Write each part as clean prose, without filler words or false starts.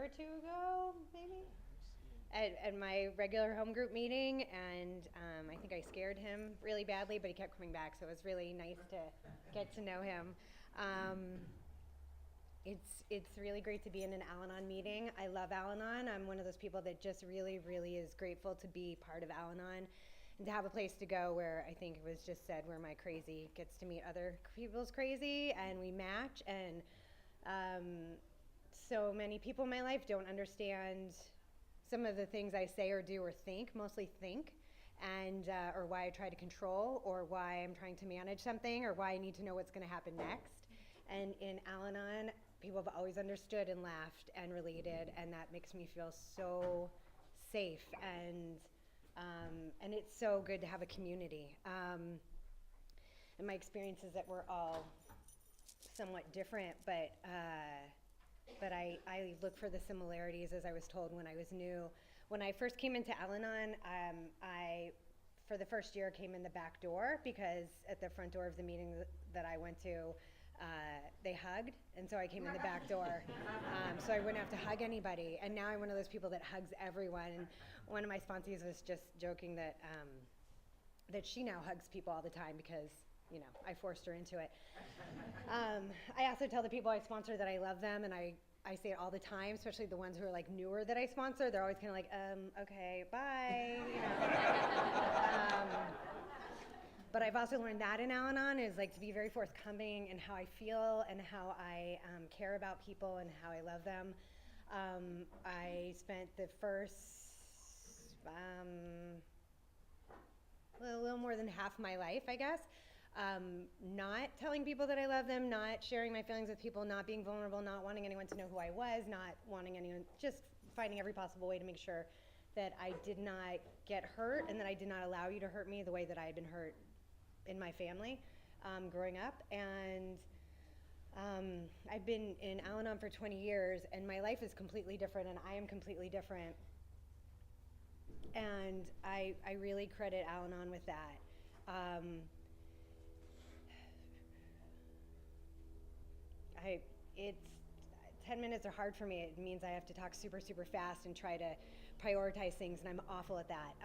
or two ago, maybe, at my regular home group meeting, and I think I scared him really badly, but he kept coming back, so it was really nice to get to know him. It's really great to be in an Al-Anon meeting. I love Al-Anon. I'm one of those people that just really, really is grateful to be part of Al-Anon and to have a place to go where I think it was just said where my crazy gets to meet other people's crazy and we match. And so many people in my life don't understand some of the things I say or do or think, mostly think, and or why I try to control, or why I'm trying to manage something, or why I need to know what's going to happen next. And in Al-Anon, people have always understood and laughed and related, and that makes me feel so safe. And it's so good to have a community. And my experience is that we're all somewhat different, but I look for the similarities, as I was told when I was new. When I first came into Al-Anon, I, for the first year, came in the back door because at the front door of the meeting that I went to, they hugged, and so I came in the back door, so I wouldn't have to hug anybody. And now I'm one of those people that hugs everyone. And one of my sponsees was just joking that she now hugs people all the time because, you know, I forced her into it. I also tell the people I sponsor that I love them, and I say it all the time, especially the ones who are like newer that I sponsor. They're always kind of like, okay, bye. You know. But I've also learned that in Al-Anon is like to be very forthcoming in how I feel and how I care about people and how I love them. I spent the first a little more than half my life, I guess, not telling people that I love them, not sharing my feelings with people, not being vulnerable, not wanting anyone to know who I was, not wanting anyone, just finding every possible way to make sure that I did not get hurt and that I did not allow you to hurt me the way that I had been hurt in my family growing up. And I've been in Al-Anon for 20 years, and my life is completely different, and I am completely different. And I really credit Al-Anon with that. It's 10 minutes are hard for me. It means I have to talk super, super fast and try to prioritize things, and I'm awful at that.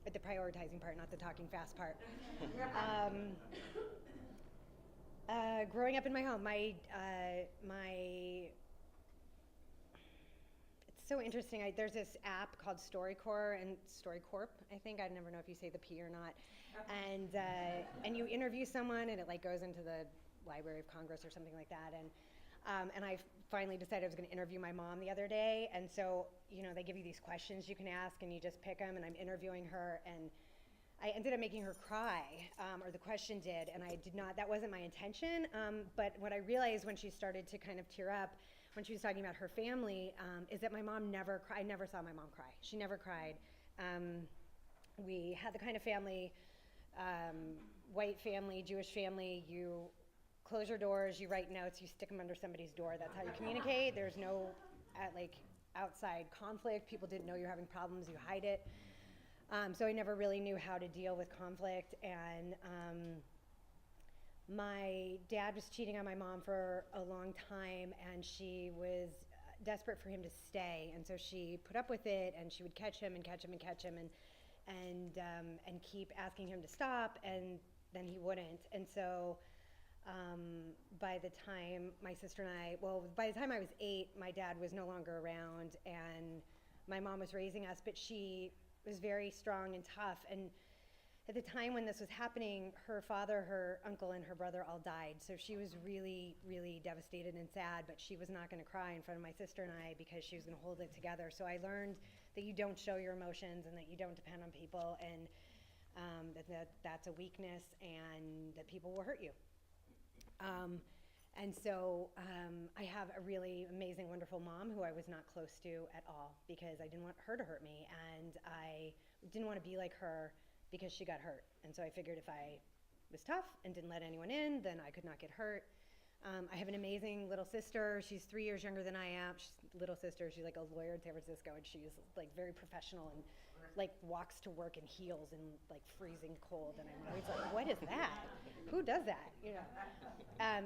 At the prioritizing part, not the talking fast part. Growing up in my home, it's so interesting. There's this app called StoryCorps and StoryCorp, I think. I never know if you say the P or not. And you interview someone, and it like goes into the Library of Congress or something like that. And I finally decided I was going to interview my mom the other day. And so, you know, they give you these questions you can ask, and you just pick them. And I'm interviewing her, and I ended up making her cry, or the question did. And I did not. That wasn't my intention. But what I realized when she started to kind of tear up, when she was talking about her family, is that my mom never cried. I never saw my mom cry. She never cried. We had the kind of family, white family, Jewish family. You close your doors, you write notes, you stick them under somebody's door. That's how you communicate. There's no outside conflict. People didn't know you're having problems, you hide it. So I never really knew how to deal with conflict. And my dad was cheating on my mom for a long time, and she was desperate for him to stay. And so she put up with it, and she would catch him and catch him and catch him and keep asking him to stop, and then he wouldn't. And so by the time my sister and by the time I was 8, my dad was no longer around, and my mom was raising us, but she was very strong and tough. And at the time when this was happening, her father, her uncle, and her brother all died. So she was really, really devastated and sad, but she was not going to cry in front of my sister and I because she was going to hold it together. So I learned that you don't show your emotions and that you don't depend on people, and that's a weakness, and that people will hurt you. And so I have a really amazing, wonderful mom who I was not close to at all because I didn't want her to hurt me, and I didn't want to be like her because she got hurt. And so I figured if I was tough and didn't let anyone in, then I could not get hurt. I have an amazing little sister. She's 3 years younger than I am. She's a little sister. She's like a lawyer in San Francisco, and she's like very professional and like walks to work in heels in like freezing cold. And I'm always like, what is that? Who does that? You know.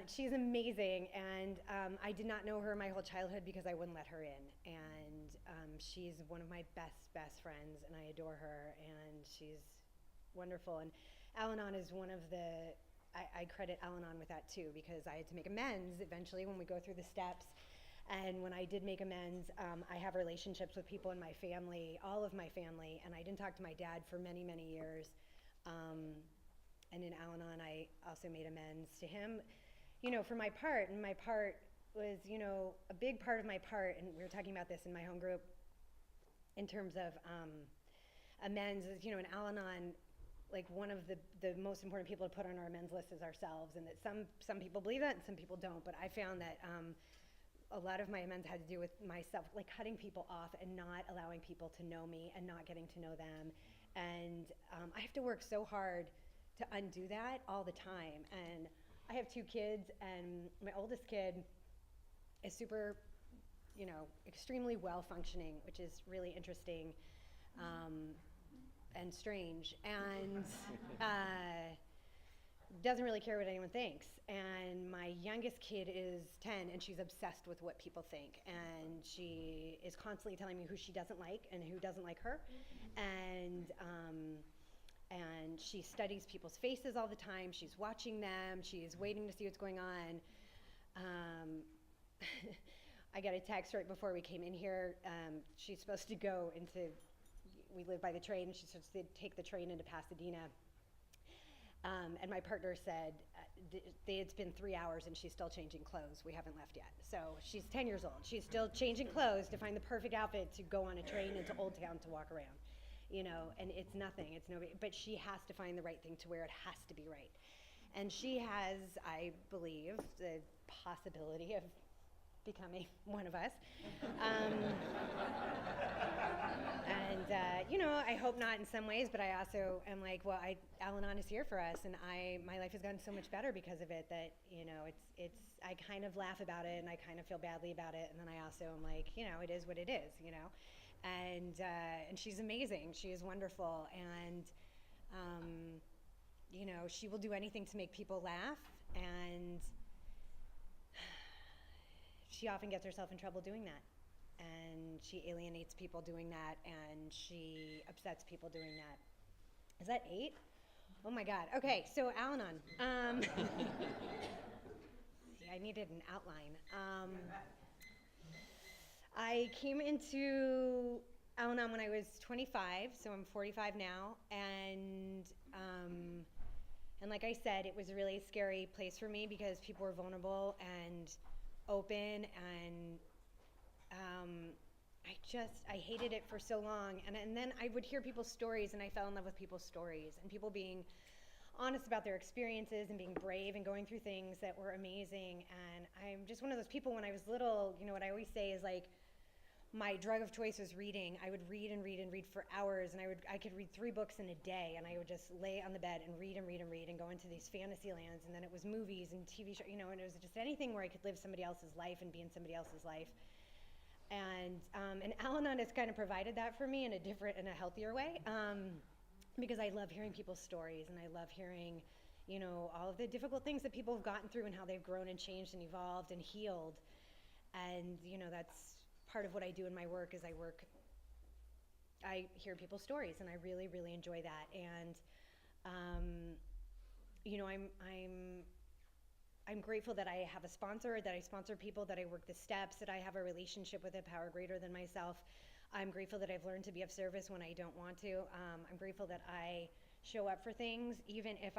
She's amazing, and I did not know her my whole childhood because I wouldn't let her in. And she's one of my best friends, and I adore her, and she's wonderful. And Al-Anon is one of the, I credit Al-Anon with that too, because I had to make amends eventually when we go through the steps. And when I did make amends, I have relationships with people in my family, all of my family, and I didn't talk to my dad for many years. And in Al-Anon, I also made amends to him, you know, for my part. And my part was, you know, a big part of my part, and we were talking about this in my home group, in terms of amends, is, you know, in Al-Anon, like one of the most important people to put on our amends list is ourselves, and that some people believe that and some people don't. But I found that a lot of my amends had to do with myself, like cutting people off and not allowing people to know me and not getting to know them. And I have to work so hard to undo that all the time. And I have 2 kids, and my oldest kid is super, you know, extremely well functioning, which is really interesting and strange, and doesn't really care what anyone thinks. And my youngest kid is 10, and she's obsessed with what people think, and she is constantly telling me who she doesn't like and who doesn't like her. And she studies people's faces all the time. She's watching them. She's waiting to see what's going on. I got a text right before we came in here. She's supposed to go into, we live by the train, she's supposed to take the train into Pasadena. And my partner said, it's been 3 hours and she's still changing clothes. We haven't left yet. So she's 10 years old. She's still changing clothes to find the perfect outfit to go on a train into Old Town to walk around. You know, and it's nothing, it's no, but she has to find the right thing to wear. It has to be right. And she has, I believe, the possibility of becoming one of us. You know, I hope not in some ways, but I also am like, well, Al-Anon is here for us, and my life has gotten so much better because of it that, you know, I kind of laugh about it, and I kind of feel badly about it, and then I also am like, you know, it is what it is, you know. And she's amazing. She is wonderful, and you know, she will do anything to make people laugh, and she often gets herself in trouble doing that, and she alienates people doing that, and she upsets people doing that. Is that 8? Oh my God. Okay, so Al-Anon. I needed an outline. I came into Al-Anon when I was 25, so I'm 45 now, and like I said, it was a really scary place for me because people were vulnerable and open, and I hated it for so long, and then I would hear people's stories, and I fell in love with people's stories, and people being honest about their experiences and being brave and going through things that were amazing. And I'm just one of those people. When I was little, you know, what I always say is, like, my drug of choice was reading. I would read and read and read for hours, and I could read 3 books in a day, and I would just lay on the bed and read and read and read and go into these fantasy lands. And then it was movies and TV shows, you know, and it was just anything where I could live somebody else's life and be in somebody else's life. And Al-Anon has kind of provided that for me in a different and a healthier way, because I love hearing people's stories, and I love hearing, you know, all of the difficult things that people have gotten through and how they've grown and changed and evolved and healed. And, you know, that's part of what I do in my work. Is I hear people's stories, and I really, really enjoy that. And you know, I'm grateful that I have a sponsor, that I sponsor people, that I work the steps, that I have a relationship with a power greater than myself. I'm grateful that I've learned to be of service when I don't want to. I'm grateful that I show up for things, even if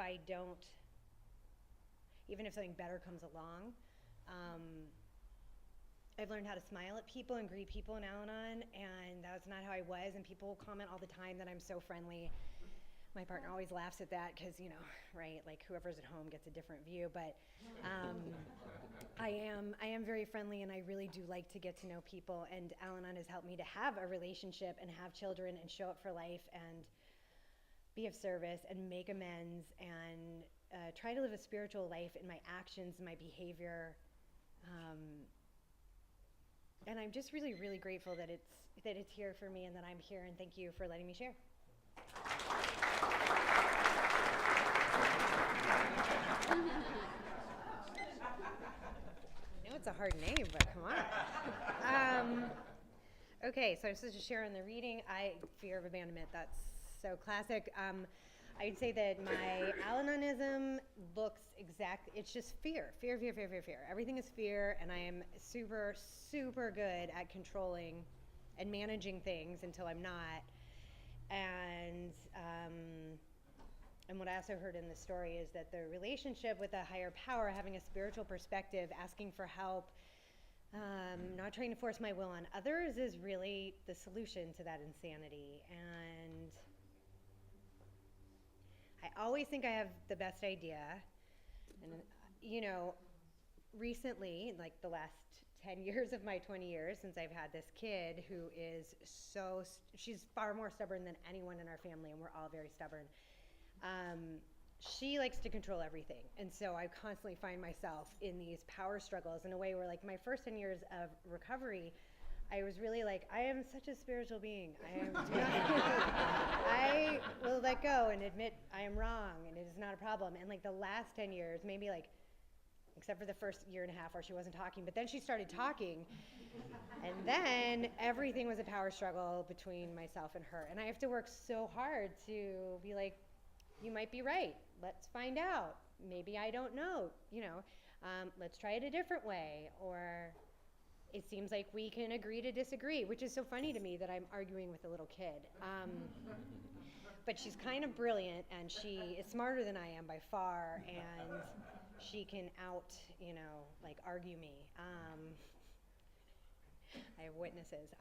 something better comes along. I've learned how to smile at people and greet people in Al-Anon, and that's not how I was. And people comment all the time that I'm so friendly. My partner always laughs at that because, you know, right, like whoever's at home gets a different view. But I am very friendly, and I really do like to get to know people. And Al-Anon has helped me to have a relationship and have children and show up for life and be of service and make amends and try to live a spiritual life in my actions, my behavior. And I'm just really, really grateful that it's here for me and that I'm here, and thank you for letting me share. I know it's a hard name, but come on. Okay, so I'm supposed to share in the reading. Fear of abandonment, that's so classic. I'd say that my Al-Anonism looks it's just fear. Fear. Everything is fear, and I am super, super good at controlling and managing things until I'm not. And what I also heard in the story is that the relationship with a higher power, having a spiritual perspective, asking for help, not trying to force my will on others is really the solution to that insanity. And I always think I have the best idea. And, recently, like the last 10 years of my 20 years since I've had this kid who is she's far more stubborn than anyone in our family, and we're all very stubborn. She likes to control everything. And so I constantly find myself in these power struggles in a way where, like, my first 10 years of recovery, I was really like, I am such a spiritual being. I will let go and admit I am wrong, and it is not a problem. And like the last 10 years, maybe like, except for the first year and a half where she wasn't talking, but then she started talking. And then everything was a power struggle between myself and her. And I have to work so hard to be like, you might be right. Let's find out. Maybe I don't know, let's try it a different way. Or it seems like we can agree to disagree, which is so funny to me that I'm arguing with a little kid. But she's kind of brilliant, and she is smarter than I am by far, and she can argue me. I have witnesses.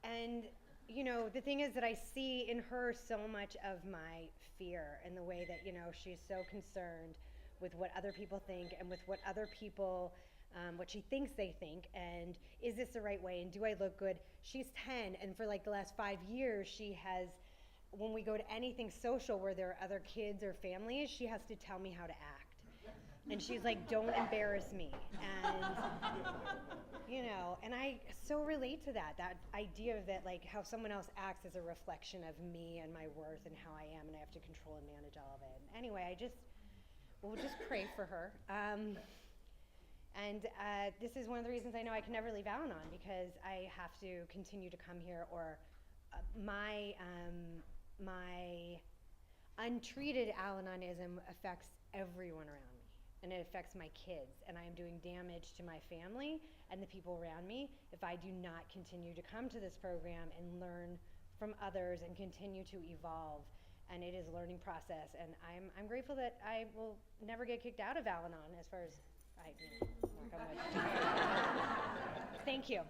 And the thing is that I see in her so much of my fear, and the way that, she's so concerned with what other people think, and with what other people, what she thinks they think, and is this the right way, and do I look good? She's 10, and for like the last 5 years, she has, when we go to anything social where there are other kids or families, she has to tell me how to act. And she's like, don't embarrass me. And, and I so relate to that idea of that, like, how someone else acts as a reflection of me and my worth and how I am, and I have to control and manage all of it. Anyway, we'll just pray for her. And this is one of the reasons I know I can never leave Al-Anon, because I have to continue to come here, or my untreated Al-Anonism affects everyone around me, and it affects my kids, and I am doing damage to my family and the people around me if I do not continue to come to this program and learn from others and continue to evolve. And it is a learning process, and I'm grateful that I will never get kicked out of Al-Anon, as far as knock on wood. Thank you.